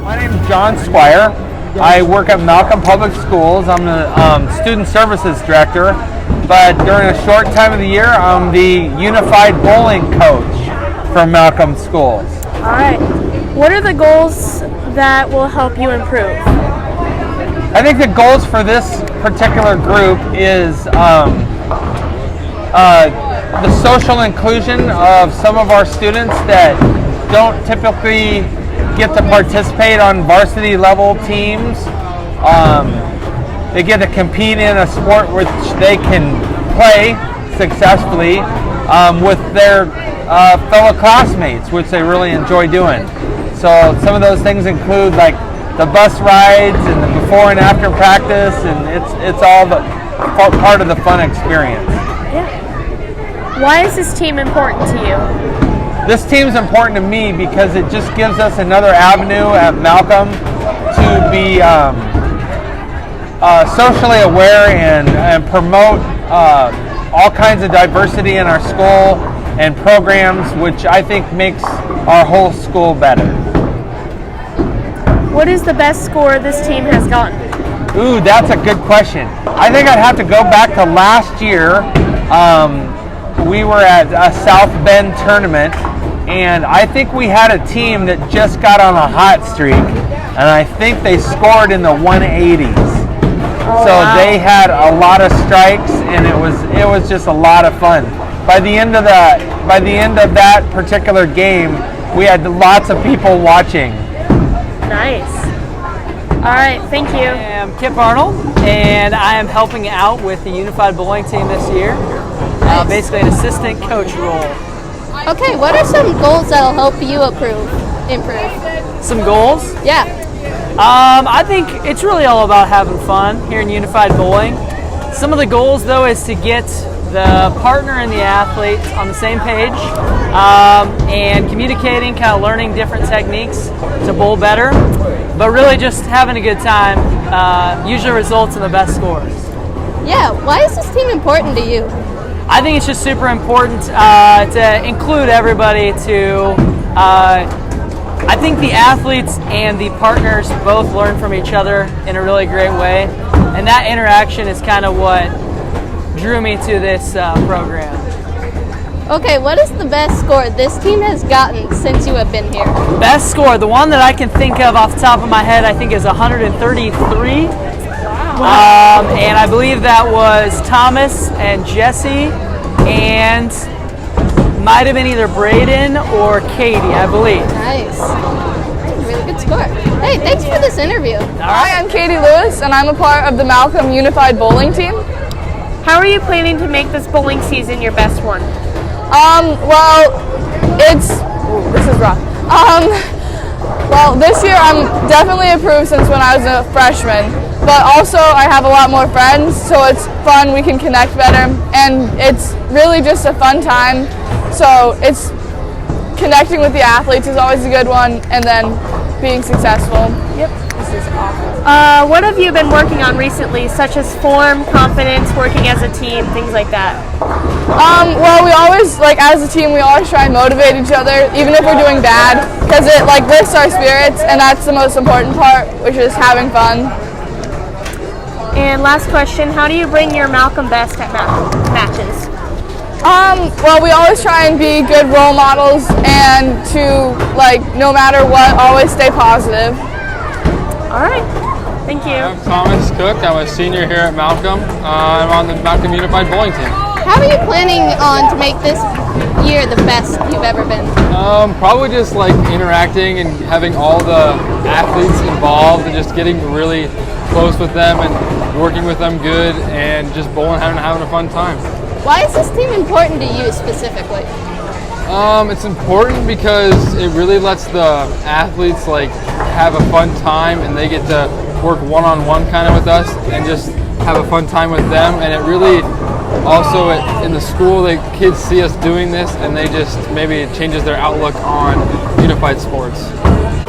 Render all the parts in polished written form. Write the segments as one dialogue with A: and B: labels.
A: My name is John Squire. I work at Malcolm Public Schools. I'm the Student Services Director, but during a short time of the year, I'm the Unified Bowling Coach for Malcolm Schools.
B: All right. What are the goals that will help you improve?
A: I think the goals for this particular group is the social inclusion of some of our students that don't typically get to participate on varsity level teams. They get to compete in a sport which they can play successfully with their fellow classmates, which they really enjoy doing. So some of those things include like the bus rides and the before and after practice, and it's all the part of the fun experience.
B: Yeah. Why is this team important to you?
A: This team's important to me because it just gives us another avenue at Malcolm to be socially aware and promote all kinds of diversity in our school and programs, which I think makes our whole school better.
B: What is the best score this team has gotten?
A: Ooh, that's a good question. I think I'd have to go back to last year. We were at a South Bend tournament, and I think we had a team that just got on a hot streak, and I think they scored in the 180s.
B: Oh,
A: so
B: wow.
A: They had a lot of strikes, and it was just a lot of fun. By the end of that particular game, we had lots of people watching.
B: Nice. All right, thank you.
C: I'm Kip Arnold, and I am helping out with the Unified Bowling team this year. Basically an assistant coach role.
D: Okay, what are some goals that'll help you improve?
C: Some goals?
D: Yeah.
C: I think it's really all about having fun here in Unified Bowling. Some of the goals, though, is to get the partner and the athlete on the same page and communicating, kind of learning different techniques to bowl better, but really just having a good time usually results in the best scores.
D: Yeah, why is this team important to you?
C: I think it's just super important to include everybody I think the athletes and the partners both learn from each other in a really great way, and that interaction is kind of what drew me to this program.
D: Okay, what is the best score this team has gotten since you have been here?
C: Best score, the one that I can think of off the top of my head, I think is 133. And I believe that was Thomas and Jesse, and might have been either Braden or Katie, I believe.
D: Nice. That's a really good score. Hey, thanks for this interview.
E: Hi, I'm Katie Lewis, and I'm a part of the Malcolm Unified Bowling team.
B: How are you planning to make this bowling season your best one?
E: This is rough. Well, this year I'm definitely improved since when I was a freshman, but also I have a lot more friends, so it's fun, we can connect better, and it's really just a fun time. So it's connecting with the athletes is always a good one, and then being successful. Yep. This is awful.
B: What have you been working on recently, such as form, confidence, working as a team, things like that?
E: Well, we always, as a team, we always try and motivate each other, even if we're doing bad, because it, lifts our spirits, and that's the most important part, which is having fun.
B: And last question, how do you bring your Malcolm best at matches?
E: Well, we always try and be good role models, and to, no matter what, always stay positive.
B: All right, thank you.
F: I'm Thomas Cook. I'm a senior here at Malcolm. I'm on the Malcolm Unified Bowling team.
D: How are you planning on to make this year the best you've ever been?
F: Probably just interacting and having all the athletes involved and just getting really close with them and working with them good and just bowling and having a fun time.
D: Why is this team important to you specifically?
F: It's important because it really lets the athletes have a fun time, and they get to work one-on-one kind of with us and just have a fun time with them. And it really also in the school, the kids see us doing this, and they just maybe it changes their outlook on unified sports.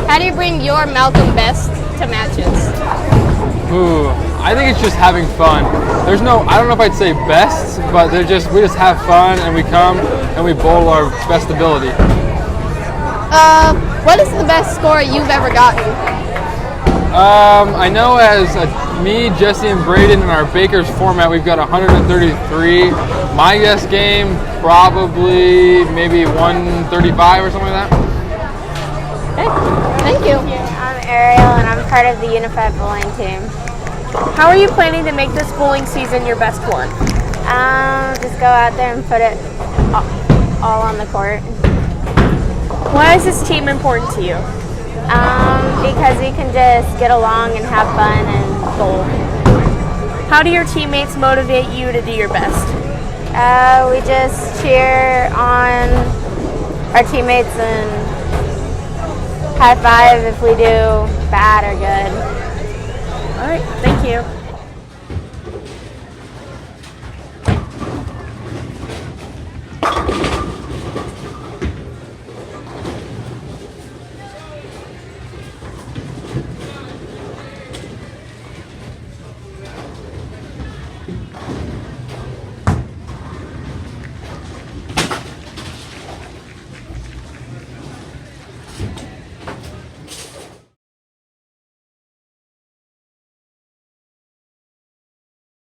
D: How do you bring your Malcolm best to matches?
F: Ooh, I think it's just having fun. I don't know if I'd say best, but we just have fun, and we come and we bowl our best ability.
D: What is the best score you've ever gotten?
F: I know as me, Jesse, and Braden in our Baker's format, we've got 133. My guess game, probably maybe 135 or something like that.
D: Okay, thank you.
G: I'm Ariel, and I'm part of the Unified Bowling team.
B: How are you planning to make this bowling season your best one?
G: Just go out there and put it all on the court.
B: Why is this team important to you?
G: Because we can just get along and have fun and bowl.
B: How do your teammates motivate you to do your best?
G: We just cheer on our teammates and high five if we do bad or good.
B: All right, thank you.